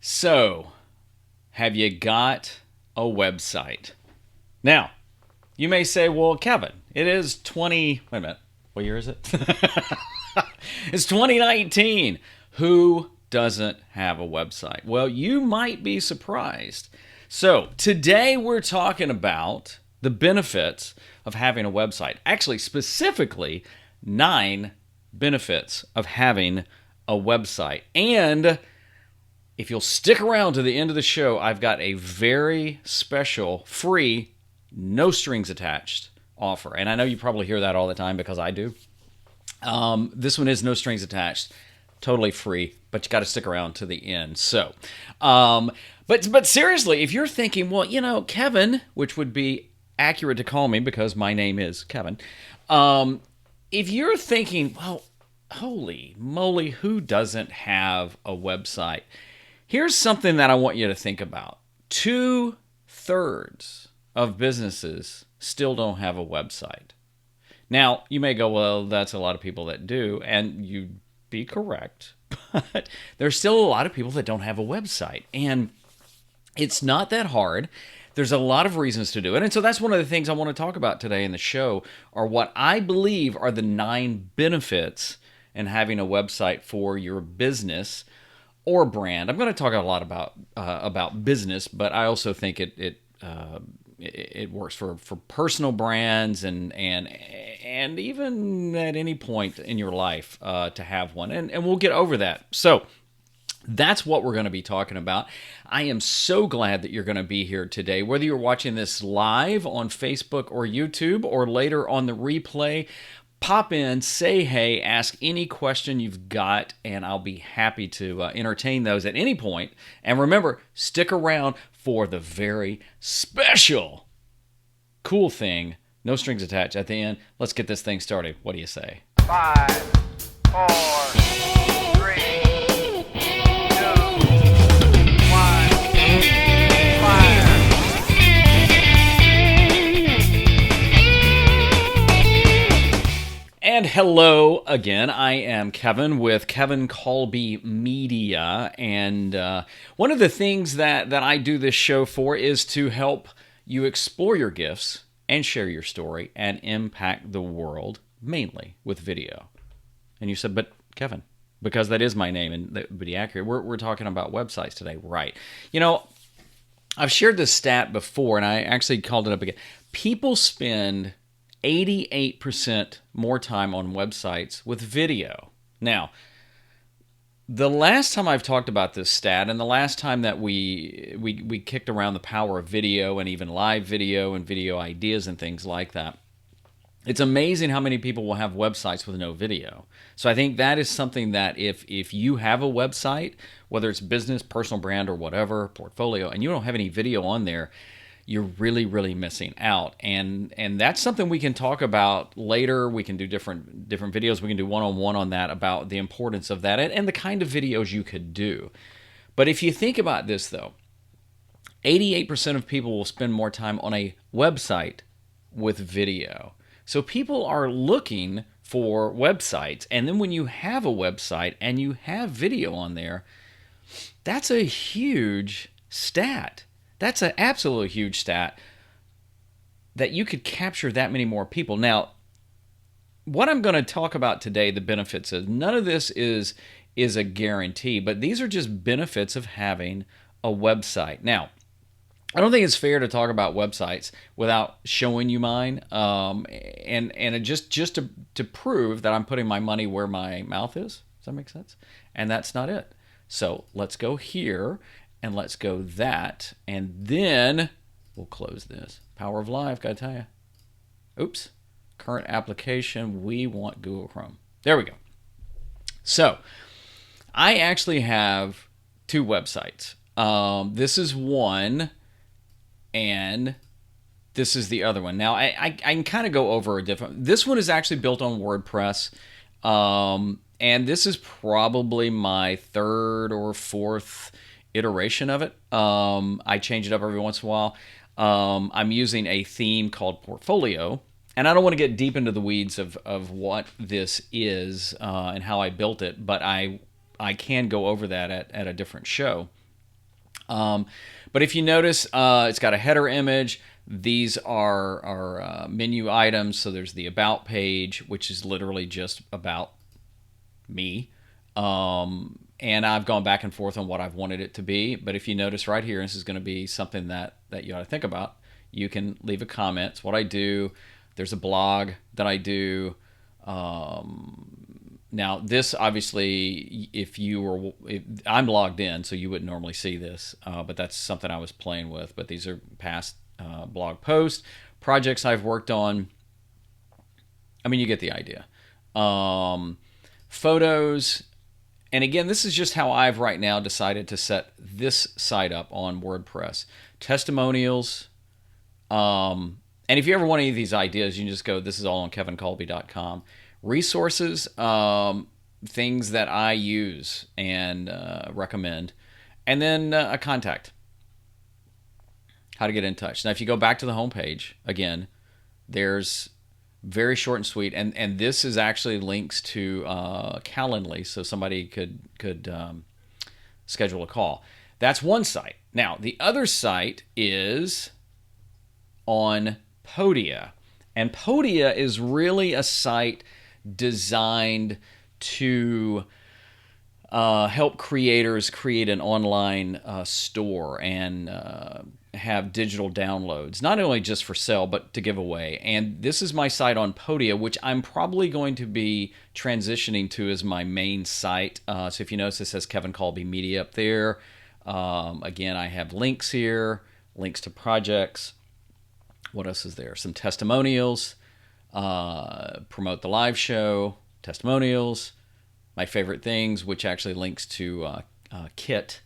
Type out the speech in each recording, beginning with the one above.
So, have you got a website? Now, you may say, well, Kevin, it is 20. Wait a minute. What year is it? It's 2019. Who doesn't have a website? Well, you might be surprised. So, today we're talking about the benefits of having a website. Actually, specifically, 9 benefits of having a website. And if you'll stick around to the end of the show, I've got a very special, free, no strings attached offer. And I know you probably hear that all the time because I do. This one is no strings attached, totally free, but you got to stick around to the end. So, but seriously, if you're thinking, well, Kevin, which would be accurate to call me because my name is Kevin. If you're thinking, well, holy moly, who doesn't have a website? Here's something that I want you to think about. 2/3 of businesses still don't have a website. Now, you may go, well, that's a lot of people that do, and you'd be correct. But there's still a lot of people that don't have a website. And it's not that hard. There's a lot of reasons to do it. And so that's one of the things I want to talk about today in the show are what I believe are the 9 benefits in having a website for your business or brand. I'm going to talk a lot about business, but I also think it works for personal brands and even at any point in your life to have one. And we'll get over that. So that's what we're going to be talking about. I am so glad that you're going to be here today. Whether you're watching this live on Facebook or YouTube or later on the replay, pop in, say hey, ask any question you've got, and I'll be happy to entertain those at any point. And remember, stick around for the very special, cool thing, no strings attached at the end. Let's get this thing started. What do you say? 5, 4, 3, 2, 1, fire. And hello again. I am Kevin with Kevin Colby Media. And one of the things that I do this show for is to help you explore your gifts and share your story and impact the world, mainly with video. And you said, but Kevin, because that is my name and that would be accurate, we're talking about websites today, right? I've shared this stat before, and I actually called it up again. People spend 88% more time on websites with video. Now, the last time I've talked about this stat, and the last time that we kicked around the power of video and even live video and video ideas and things like that, it's amazing how many people will have websites with no video. So I think that is something that if you have a website, whether it's business, personal brand, or whatever, portfolio, and you don't have any video on there, you're really, really missing out. And that's something we can talk about later. We can do different videos. We can do one-on-one on that about the importance of that and the kind of videos you could do. But if you think about this, though, 88% of people will spend more time on a website with video. So people are looking for websites. And then when you have a website and you have video on there, that's a huge stat. That's an absolutely huge stat that you could capture that many more people. Now, what I'm going to talk about today, the benefits of, none of this is a guarantee, but these are just benefits of having a website. Now, I don't think it's fair to talk about websites without showing you mine, and just to prove that I'm putting my money where my mouth is. Does that make sense? And that's not it. So let's go here. And let's go that, and then we'll close this. Power of Live, gotta tell you. Oops. Current application, we want Google Chrome. There we go. So, I actually have 2 websites. This is one, and this is the other one. Now, I can kind of go over a different... This one is actually built on WordPress, and this is probably my 3rd or 4th iteration of it. I change it up every once in a while. I'm using a theme called Portfolio, and I don't want to get deep into the weeds of what this is and how I built it, but I can go over that at a different show. But if you notice, it's got a header image. These are menu items. So there's the About page, which is literally just about me. And I've gone back and forth on what I've wanted it to be. But if you notice right here, this is going to be something that you ought to think about. You can leave a comment. It's what I do. There's a blog that I do. Now, this obviously, if I'm logged in, so you wouldn't normally see this, but that's something I was playing with. But these are past blog posts, projects I've worked on. I mean, you get the idea. Photos. And again, this is just how I've right now decided to set this site up on WordPress. Testimonials. And if you ever want any of these ideas, you can just go, this is all on kevincolby.com. Resources, things that I use and recommend. And then a contact. How to get in touch. Now, if you go back to the homepage, again, there's very short and sweet. And this is actually links to Calendly, so somebody could schedule a call. That's one site. Now, the other site is on Podia. And Podia is really a site designed to help creators create an online store and have digital downloads, not only just for sale, but to give away. And this is my site on Podia, which I'm probably going to be transitioning to as my main site. So if you notice, it says Kevin Colby Media up there. Again, I have links here, links to projects. What else is there? Some testimonials, promote the live show, testimonials, my favorite things, which actually links to Kit,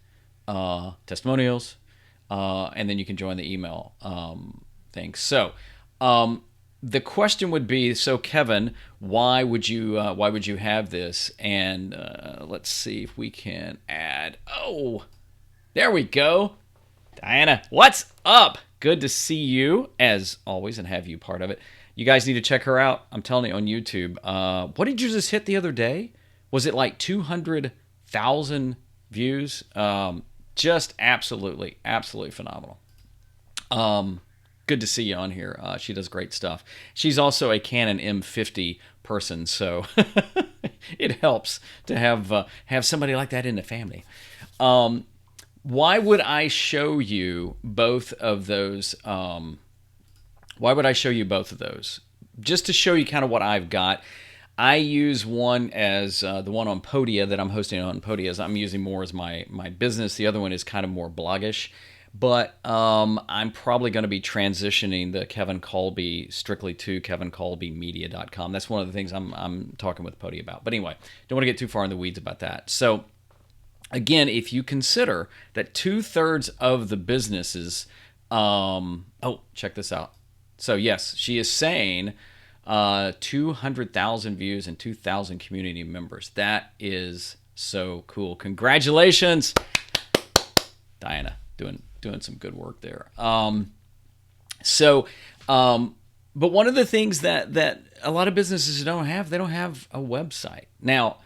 testimonials, and then you can join the email thing. So the question would be, so Kevin, why would you have this? And let's see if we can add. Oh, there we go. Diana, what's up? Good to see you, as always, and have you part of it. You guys need to check her out. I'm telling you, on YouTube. What did you just hit the other day? Was it like 200,000 views? Just absolutely phenomenal. Good to see you on here. She does great stuff. She's also a Canon M50 person, so it helps to have somebody like that in the family. Why would I show you both of those? Why would I show you both of those? Just to show you kind of what I've got. I use one as the one on Podia that I'm hosting on Podia. I'm using more as my business. The other one is kind of more bloggish. But I'm probably going to be transitioning the Kevin Colby strictly to kevincolbymedia.com. That's one of the things I'm talking with Podia about. But anyway, don't want to get too far in the weeds about that. So again, if you consider that 2/3 of the businesses, check this out. So yes, she is saying 200,000 views and 2,000 community members. That is so cool. Congratulations, Diana, doing some good work there. But one of the things that a lot of businesses don't have, they don't have a website. Now,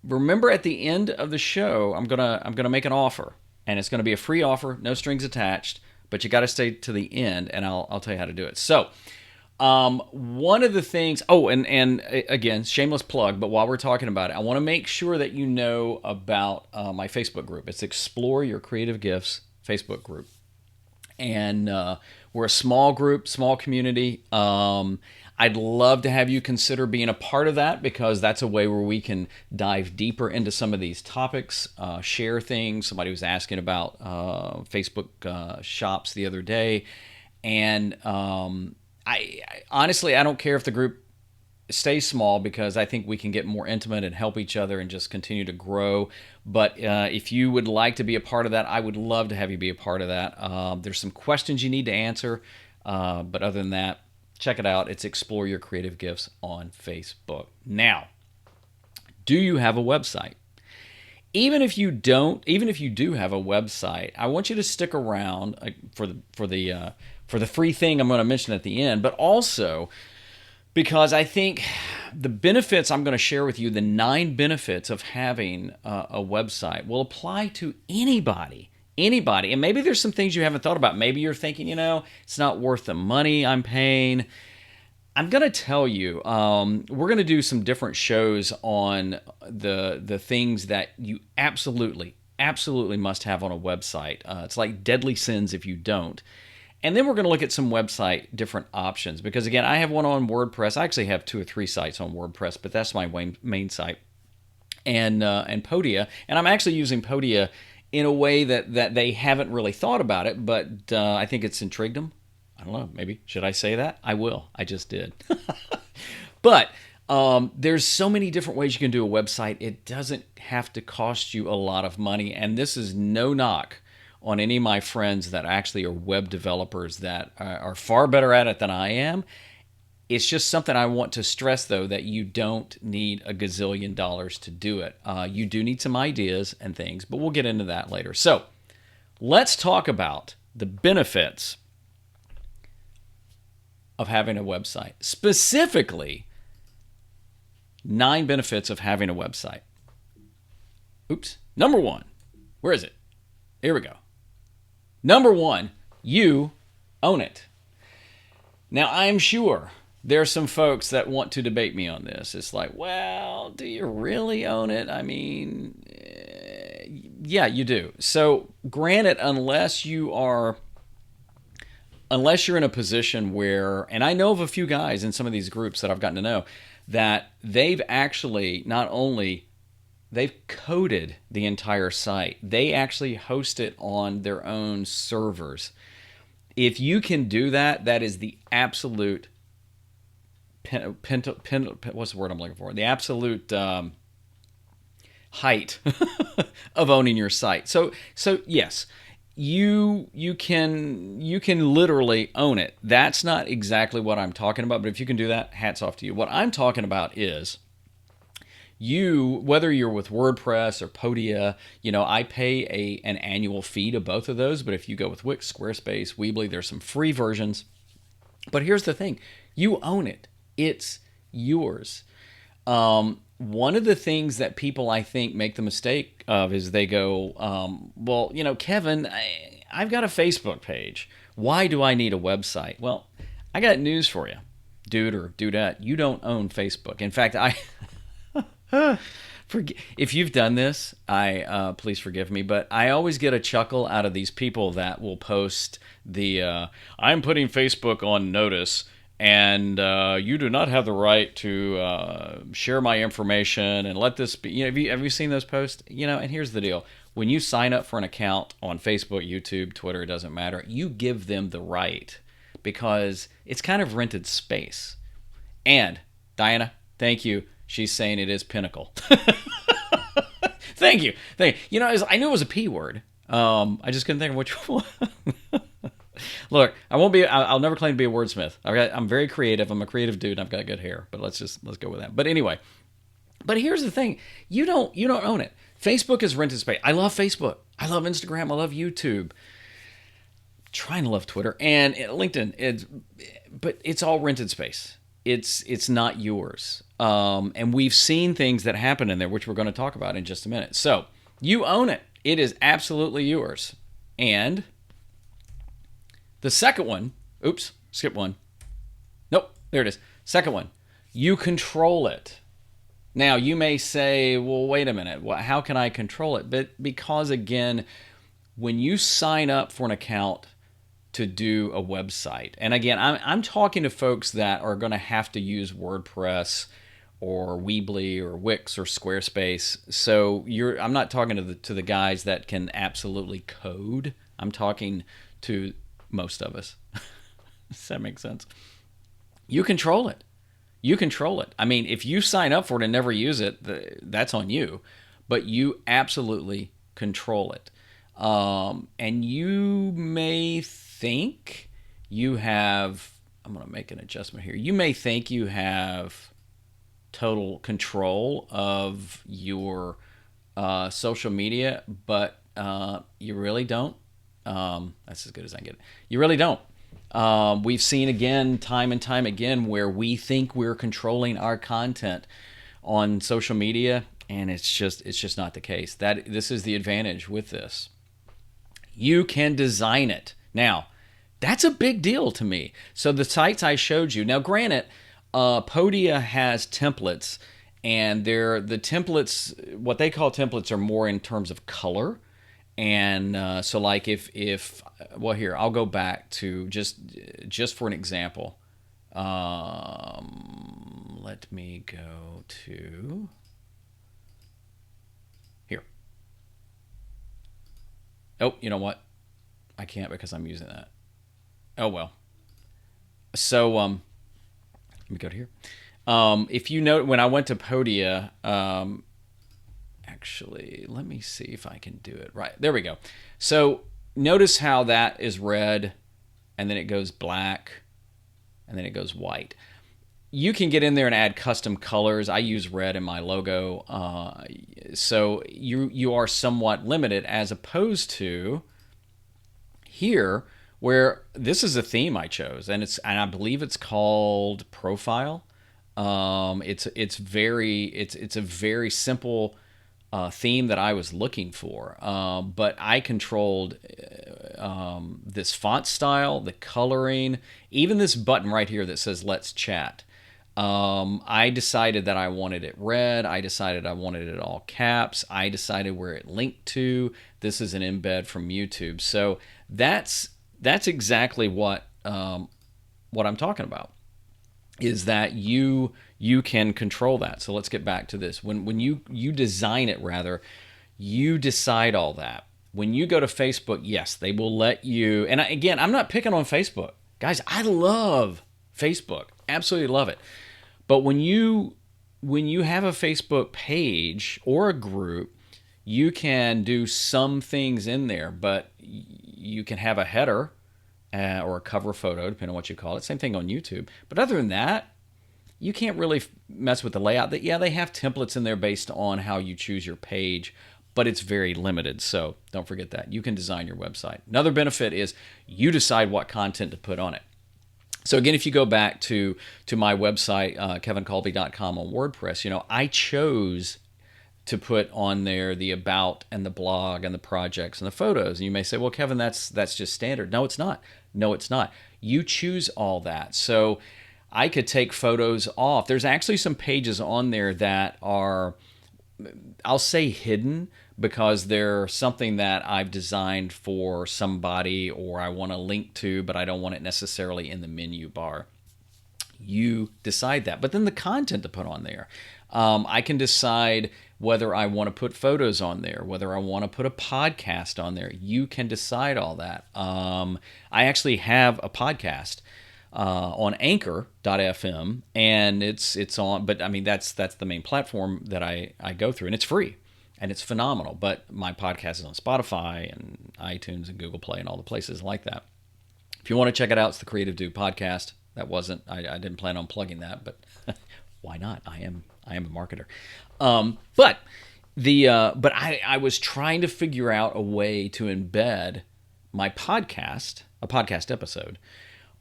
remember at the end of the show, I'm gonna make an offer, and it's gonna be a free offer, no strings attached. But you got to stay to the end, and I'll tell you how to do it. So, one of the things. Oh, and again, shameless plug. But while we're talking about it, I want to make sure that you know about my Facebook group. It's Explore Your Creative Gifts Facebook group, and we're a small group, small community. I'd love to have you consider being a part of that, because that's a way where we can dive deeper into some of these topics, share things. Somebody was asking about Facebook shops the other day. And I honestly, I don't care if the group stays small, because I think we can get more intimate and help each other and just continue to grow. But if you would like to be a part of that, I would love to have you be a part of that. There's some questions you need to answer. But other than that, check it out. It's Explore Your Creative Gifts on Facebook. Now, do you have a website? Even if you do have a website, I want you to stick around for the free thing I'm going to mention at the end, but also because I think the benefits I'm going to share with you, the 9 benefits of having a website, will apply to anybody anybody, and maybe there's some things you haven't thought about. Maybe you're thinking, it's not worth the money I'm paying. I'm going to tell you, we're going to do some different shows on the things that you absolutely must have on a website. It's like deadly sins if you don't. And then we're going to look at some website different options, because again, I have one on WordPress. I actually have 2 or 3 sites on WordPress, but that's my main site, and Podia. And I'm actually using Podia in a way that they haven't really thought about it, but I think it's intrigued them. I don't know, maybe. Should I say that? I will. I just did. But there's so many different ways you can do a website. It doesn't have to cost you a lot of money. And this is no knock on any of my friends that actually are web developers that are far better at it than I am. It's just something I want to stress, though, that you don't need a gazillion dollars to do it. You do need some ideas and things, but we'll get into that later. So let's talk about the benefits of having a website. Specifically, 9 benefits of having a website. Oops. Number 1. Where is it? Here we go. Number 1, you own it. Now, I'm sure there are some folks that want to debate me on this. It's like, well, do you really own it? I mean, yeah, you do. So, granted, unless you're in a position where, and I know of a few guys in some of these groups that I've gotten to know, that they've actually they've coded the entire site. They actually host it on their own servers. If you can do that, that is the absolute what's the word I'm looking for? The absolute height of owning your site. So yes, you can literally own it. That's not exactly what I'm talking about, but if you can do that, hats off to you. What I'm talking about is whether you're with WordPress or Podia, I pay an annual fee to both of those, but if you go with Wix, Squarespace, Weebly, there's some free versions. But here's the thing, you own it. It's yours. One of the things that people, I think, make the mistake of is they go, well, Kevin, I've got a Facebook page. Why do I need a website? Well, I got news for you, dude or dudette. You don't own Facebook. In fact, if you've done this, please forgive me, but I always get a chuckle out of these people that will post I'm putting Facebook on notice, and you do not have the right to share my information and let this be. Have you seen those posts? And here's the deal. When you sign up for an account on Facebook, YouTube, Twitter, it doesn't matter, you give them the right, because it's kind of rented space. And Diana, thank you. She's saying it is Pinnacle. Thank you. I knew it was a P word. I just couldn't think of which one. Look, I'll never claim to be a wordsmith. I'm very creative. I'm a creative dude, and I've got good hair. But let's go with that. But anyway, here's the thing. You don't own it. Facebook is rented space. I love Facebook. I love Instagram. I love YouTube. Trying to love Twitter and LinkedIn. But it's all rented space. It's not yours. And we've seen things that happen in there, which we're going to talk about in just a minute. So you own it. It is absolutely yours. And the second one, oops, skip one. Nope, there it is. Second one, you control it. Now, you may say, well, wait a minute. How can I control it? But because, again, when you sign up for an account to do a website, and again, I'm talking to folks that are going to have to use WordPress or Weebly or Wix or Squarespace. So I'm not talking to the guys that can absolutely code. I'm talking to most of us. Does that make sense? You control it. You control it. I mean, if you sign up for it and never use it, that's on you. But you absolutely control it. And you may think you have, I'm going to make an adjustment here. You may think you have total control of your social media, but you really don't. That's as good as I can get it. You really don't. We've seen again, time and time again, where we think we're controlling our content on social media, and it's just not the case. This is the advantage with this. You can design it. Now, that's a big deal to me. So the sites I showed you. Now, granted, Podia has templates, and the templates, what they call templates, are more in terms of color. And so, like, if well, here I'll go back to just for an example. Let me go to here. Oh, you know what? I can't because I'm using that. Oh well. So let me go to here. If you note, when I went to Podia, actually, let me see if I can do it right. There we go. So notice how that is red, and then it goes black, and then it goes white. You can get in there and add custom colors. I use red in my logo, so you are somewhat limited, as opposed to here, where this is a theme I chose, and I believe it's called Profile. It's a very simple theme that I was looking for, but I controlled this font style, the coloring, even this button right here that says "Let's Chat." I decided that I wanted it red. I decided I wanted it all caps. I decided where it linked to. This is an embed from YouTube. So that's exactly what I'm talking about, is that you can control that. So let's get back to this. When you design it, rather, you decide all that. When you go to Facebook, yes, they will let you. And again, I'm not picking on Facebook. Guys, I love Facebook. Absolutely love it. But when you have a Facebook page or a group, you can do some things in there, but you can have a header or a cover photo, depending on what you call it. Same thing on YouTube. But other than that, you can't really mess with the layout. Yeah, they have templates in there based on how you choose your page, but it's very limited. So don't forget that. You can design your website. Another benefit is you decide what content to put on it. So again, if you go back to my website, kevincolby.com on WordPress, I chose to put on there the about and the blog and the projects and the photos. And you may say, well, Kevin, that's just standard. No, it's not. No, it's not. You choose all that. So I could take photos off. There's actually some pages on there that are, I'll say, hidden, because they're something that I've designed for somebody, or I want to link to, but I don't want it necessarily in the menu bar. You decide that. But then the content to put on there, I can decide whether I want to put photos on there, whether I want to put a podcast on there. You can decide all that. I actually have a podcast on Anchor.fm, and it's on, but I mean, that's the main platform that I go through, and it's free. And it's phenomenal. But my podcast is on Spotify and iTunes and Google Play and all the places like that. If you want to check it out, it's the Creative Dude Podcast. I didn't plan on plugging that, but why not? I am a marketer. But I was trying to figure out a way to embed my podcast, a podcast episode,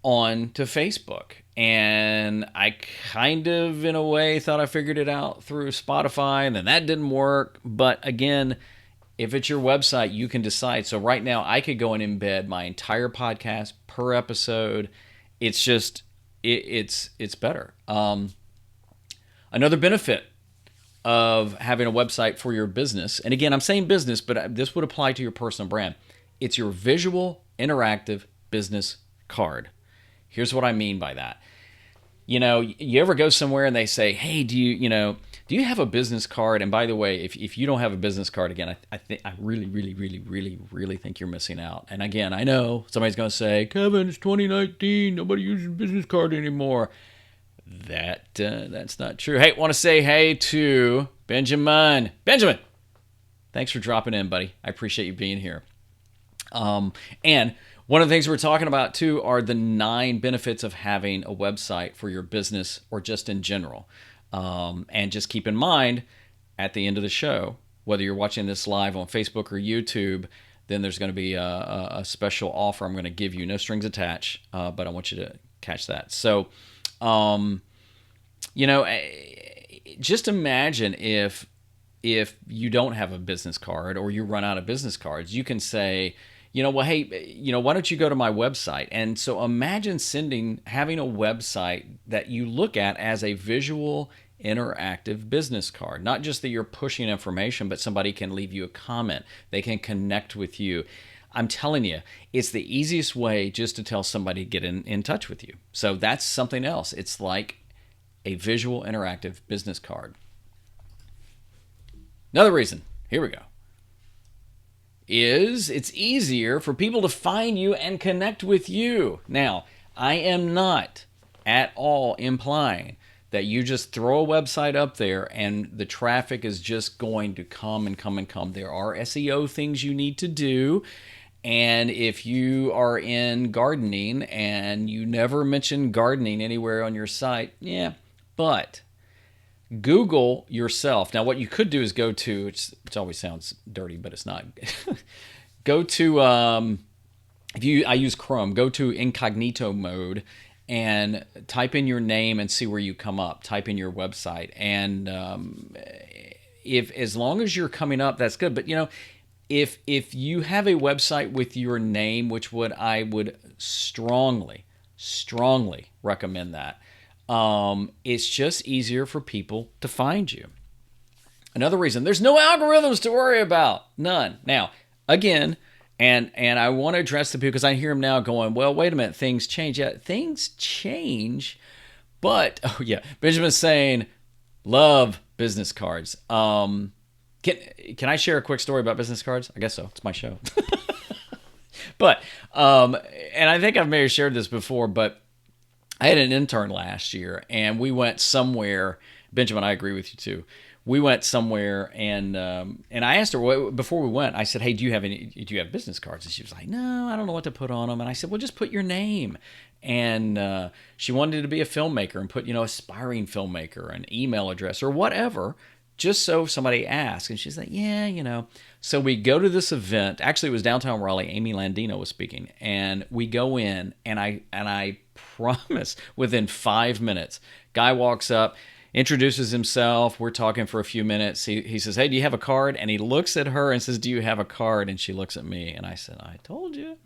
onto Facebook. And I kind of, in a way, thought I figured it out through Spotify, and then that didn't work. But again, if it's your website, you can decide. So right now, I could go and embed my entire podcast per episode. It's just, it's better. Another benefit of having a website for your business, and again, I'm saying business, but this would apply to your personal brand. It's your visual, interactive business card. Here's what I mean by that. You ever go somewhere and they say, hey, do you have a business card? And by the way, if you don't have a business card, again, I really, really, really, really, really think you're missing out. And again, I know somebody's going to say, Kevin, it's 2019. Nobody uses a business card anymore. That's not true. Hey, want to say hey to Benjamin. Benjamin, thanks for dropping in, buddy. I appreciate you being here. And one of the things we're talking about, too, are the 9 benefits of having a website for your business or just in general. And just keep in mind, at the end of the show, whether you're watching this live on Facebook or YouTube, then there's going to be a special offer I'm going to give you. No strings attached, but I want you to catch that. So, just imagine if you don't have a business card or you run out of business cards, you can say, well, hey, why don't you go to my website? And so imagine having a website that you look at as a visual, interactive business card. Not just that you're pushing information, but somebody can leave you a comment. They can connect with you. I'm telling you, it's the easiest way just to tell somebody to get in touch with you. So that's something else. It's like a visual, interactive business card. Another reason, here we go, is it's easier for people to find you and connect with you. Now, I am not at all implying that you just throw a website up there and the traffic is just going to come and come and come. There are SEO things you need to do. And if you are in gardening and you never mention gardening anywhere on your site, yeah, but Google yourself. Now, what you could do is go to, which always sounds dirty, but it's not. Go to, I use Chrome, go to incognito mode and type in your name and see where you come up. Type in your website. And as long as you're coming up, that's good. But, if you have a website with your name, I would strongly recommend that. It's just easier for people to find you. Another reason, there's no algorithms to worry about. None. Now, again, and I want to address the people because I hear them now going, well, wait a minute, things change. Yeah, things change, but, Benjamin's saying, love business cards. Can I share a quick story about business cards? I guess so. It's my show. But, and I think I've maybe shared this before, but I had an intern last year, and we went somewhere. Benjamin, I agree with you too. We went somewhere, and I asked her before we went. I said, "Hey, do you have business cards?" And she was like, "No, I don't know what to put on them." And I said, "Well, just put your name." And she wanted to be a filmmaker and put, aspiring filmmaker, an email address or whatever, just so somebody asks. And she's like, "Yeah." So we go to this event. Actually, it was downtown Raleigh. Amy Landino was speaking, and we go in, and I promise, within 5 minutes, guy walks up, introduces himself. We're talking for a few minutes. He says, "Hey, do you have a card?" And he looks at her and says, "Do you have a card?" And she looks at me, and I said, "I told you."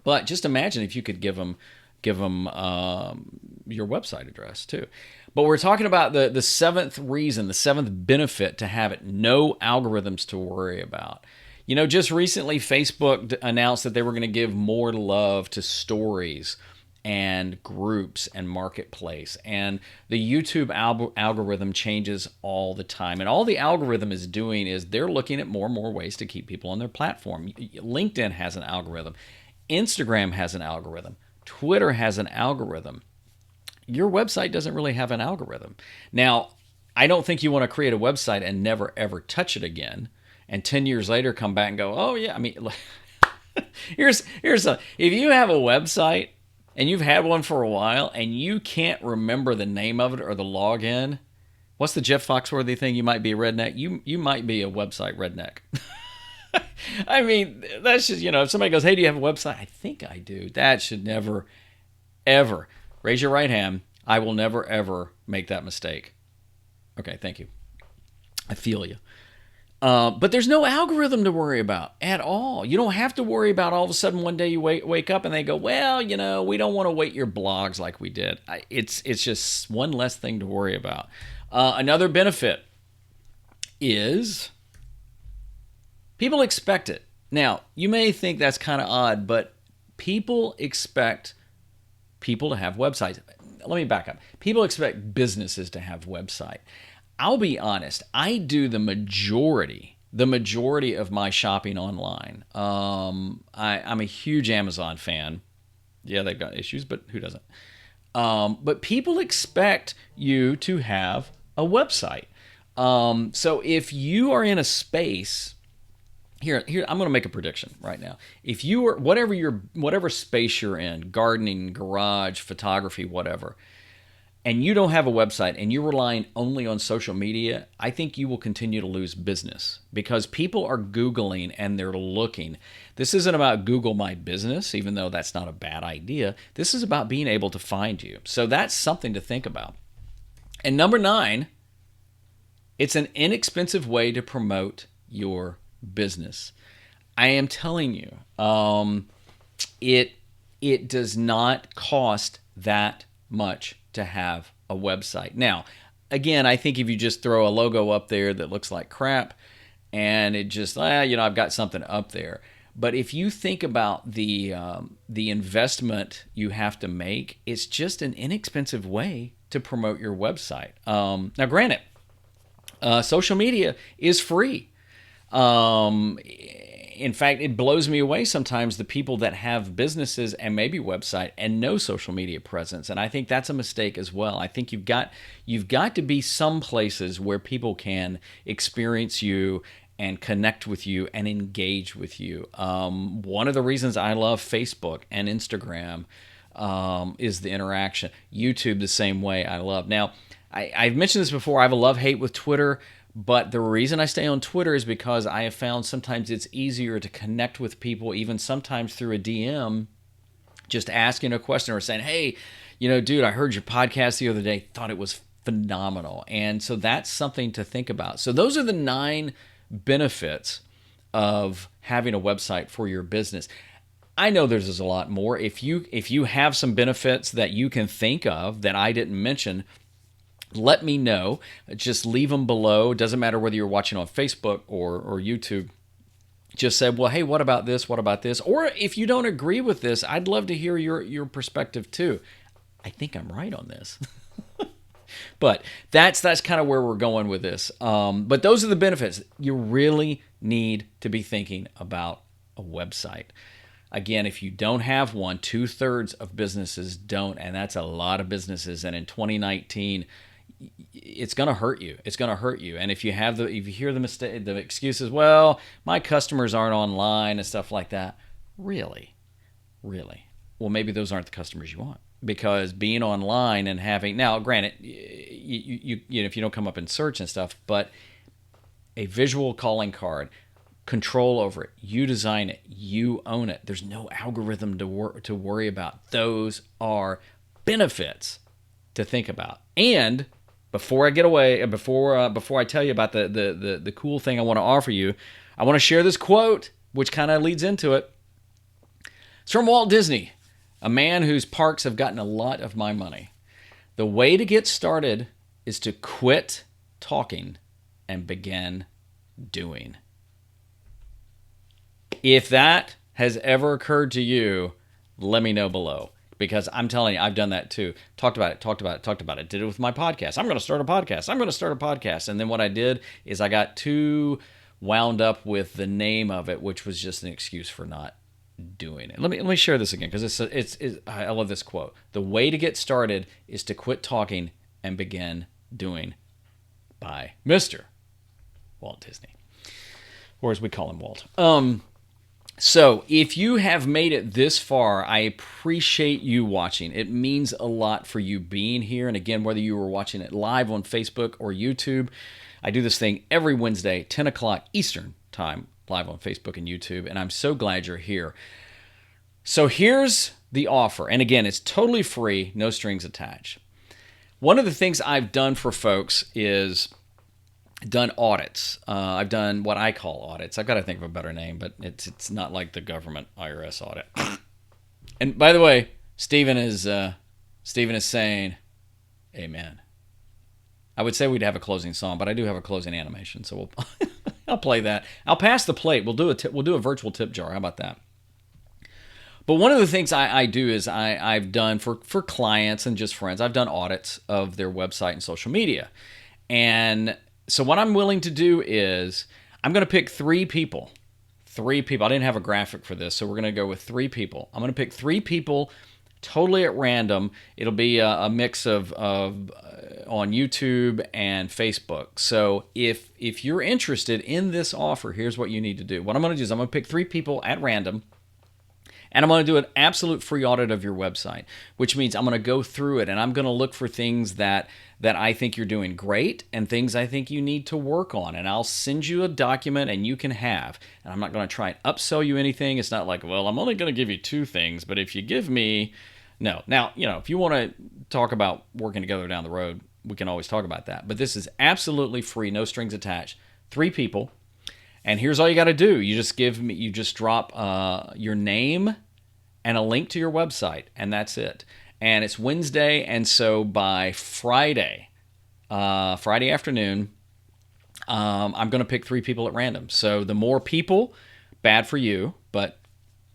But just imagine if you could give them your website address too. But we're talking about the seventh reason, the seventh benefit to have it: no algorithms to worry about. Just recently, Facebook announced that they were going to give more love to stories and groups and marketplace. And the YouTube algorithm changes all the time. And all the algorithm is doing is they're looking at more and more ways to keep people on their platform. LinkedIn has an algorithm. Instagram has an algorithm. Twitter has an algorithm. Your website doesn't really have an algorithm. Now, I don't think you want to create a website and never, ever touch it again. And 10 years later, come back and go, oh, yeah. I mean, if you have a website and you've had one for a while and you can't remember the name of it or the login, what's the Jeff Foxworthy thing? You might be a redneck. You might be a website redneck. I mean, that's just, if somebody goes, "Hey, do you have a website?" I think I do. That should never, ever, raise your right hand. I will never, ever make that mistake. Okay, thank you. I feel you. But there's no algorithm to worry about at all. You don't have to worry about all of a sudden one day you wake up and they go, "Well, we don't want to weight your blogs like we did." It's just one less thing to worry about. Another benefit is people expect it. Now, you may think that's kind of odd, but people expect people to have websites. Let me back up. People expect businesses to have website. I'll be honest, I do the majority of my shopping online. I'm a huge Amazon fan. Yeah, they've got issues, but who doesn't? But people expect you to have a website. So if you are in a space, here, I'm going to make a prediction right now. If you are whatever space you're in, gardening, garage, photography, whatever, and you don't have a website and you're relying only on social media, I think you will continue to lose business because people are Googling and they're looking. This isn't about Google My Business, even though that's not a bad idea. This is about being able to find you. So that's something to think about. And number 9, it's an inexpensive way to promote your business. I am telling you, it it does not cost that much to have a website. Now, again, I think if you just throw a logo up there that looks like crap, and it just, I've got something up there. But if you think about the investment you have to make, it's just an inexpensive way to promote your website. Now, granted, social media is free. In fact, it blows me away sometimes the people that have businesses and maybe website and no social media presence, and I think that's a mistake as well. I think you've got to be some places where people can experience you and connect with you and engage with you. One of the reasons I love Facebook and Instagram is the interaction. YouTube the same way I love. Now, I've mentioned this before. I have a love-hate with Twitter. But the reason I stay on Twitter is because I have found sometimes it's easier to connect with people, even sometimes through a DM, just asking a question or saying, hey, dude, I heard your podcast the other day, thought it was phenomenal. And so that's something to think about. So those are the 9 benefits of having a website for your business. I know there's a lot more. If you have some benefits that you can think of that I didn't mention, let me know. Just leave them below. Doesn't matter whether you're watching on Facebook or YouTube. Just say, well, hey, what about this? What about this? Or if you don't agree with this, I'd love to hear your perspective too. I think I'm right on this. But that's kind of where we're going with this. But those are the benefits. You really need to be thinking about a website. Again, if you don't have one, 2/3 of businesses don't, and that's a lot of businesses. And in 2019, it's going to hurt you. It's going to hurt you. And if you hear the excuses, well, my customers aren't online and stuff like that. Really? Well, maybe those aren't the customers you want, because being online and having, now granted, if you don't come up in search and stuff, but a visual calling card, control over it, you design it, you own it. There's no algorithm to worry about. Those are benefits to think about. And before I get away, before I tell you about the cool thing I want to offer you, I want to share this quote, which kind of leads into it. It's from Walt Disney, a man whose parks have gotten a lot of my money. The way to get started is to quit talking and begin doing. If that has ever occurred to you, let me know below. Because I'm telling you, I've done that too. Talked about it. Did it with my podcast. I'm going to start a podcast. And then what I did is I got too wound up with the name of it, which was just an excuse for not doing it. Let me share this again, because I love this quote. The way to get started is to quit talking and begin doing, by Mr. Walt Disney. Or as we call him, Walt. So if you have made it this far, I appreciate you watching. It means a lot for you being here. And again, whether you were watching it live on Facebook or YouTube, I do this thing every Wednesday, 10 o'clock Eastern time, live on Facebook and YouTube. And I'm so glad you're here. So here's the offer. And again, it's totally free, no strings attached. One of the things I've done for folks is done audits. I've done what I call audits. I've got to think of a better name, but it's not like the government IRS audit. And by the way, Stephen is saying, "Amen." I would say we'd have a closing song, but I do have a closing animation, so I'll play that. I'll pass the plate. We'll do a virtual tip jar. How about that? But one of the things I do is I've done for clients and just friends, I've done audits of their website and social media, and so what I'm willing to do is I'm going to pick 3 people. 3 people. I didn't have a graphic for this, so we're going to go with 3 people. I'm going to pick 3 people totally at random. It'll be a mix of on YouTube and Facebook. So if you're interested in this offer, here's what you need to do. What I'm going to do is I'm going to pick 3 people at random, and I'm going to do an absolute free audit of your website, which means I'm going to go through it and I'm going to look for things that I think you're doing great and things I think you need to work on. And I'll send you a document and you can have. And I'm not going to try and upsell you anything. It's not like, well, I'm only going to give you 2 things, but if you give me... No. Now, if you want to talk about working together down the road, we can always talk about that. But this is absolutely free, no strings attached. 3 people. And here's all you got to do. You just drop your name and a link to your website, and that's it. And it's Wednesday, and so by Friday afternoon, I'm going to pick 3 people at random. So the more people, bad for you, but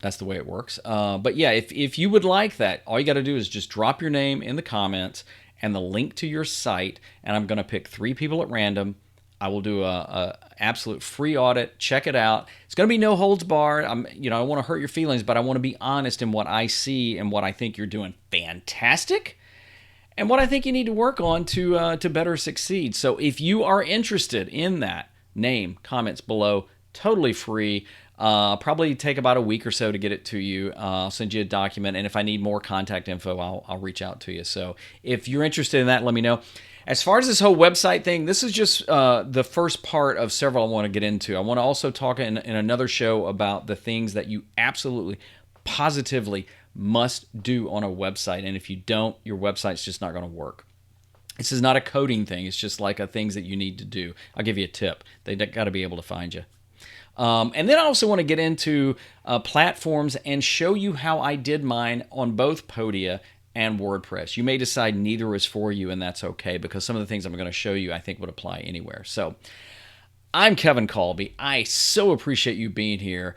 that's the way it works. But yeah, if you would like that, all you got to do is just drop your name in the comments and the link to your site, and I'm going to pick 3 people at random. I will do a absolute free audit. Check it out. It's going to be no holds barred. I don't want to hurt your feelings, but I want to be honest in what I see and what I think you're doing fantastic, and what I think you need to work on to better succeed. So if you are interested in that, name, comments below, totally free. Probably take about a week or so to get it to you. I'll send you a document, and if I need more contact info, I'll reach out to you. So if you're interested in that, let me know. As far as this whole website thing, this is just the first part of several I want to get into. I want to also talk in another show about the things that you absolutely, positively must do on a website. And if you don't, your website's just not going to work. This is not a coding thing. It's just like things that you need to do. I'll give you a tip. They got to be able to find you. And then I also want to get into platforms and show you how I did mine on both Podia and WordPress. You may decide neither is for you, and that's okay, because some of the things I'm going to show you I think would apply anywhere. So I'm Kevin Colby. I so appreciate you being here.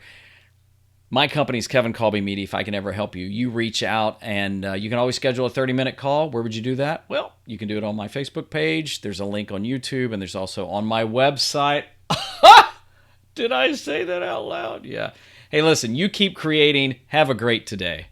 My company's Kevin Colby Media. If I can ever help you, you reach out, and you can always schedule a 30-minute call. Where would you do that? Well, you can do it on my Facebook page. There's a link on YouTube, and there's also on my website. Did I say that out loud? Yeah. Hey, listen, you keep creating. Have a great today.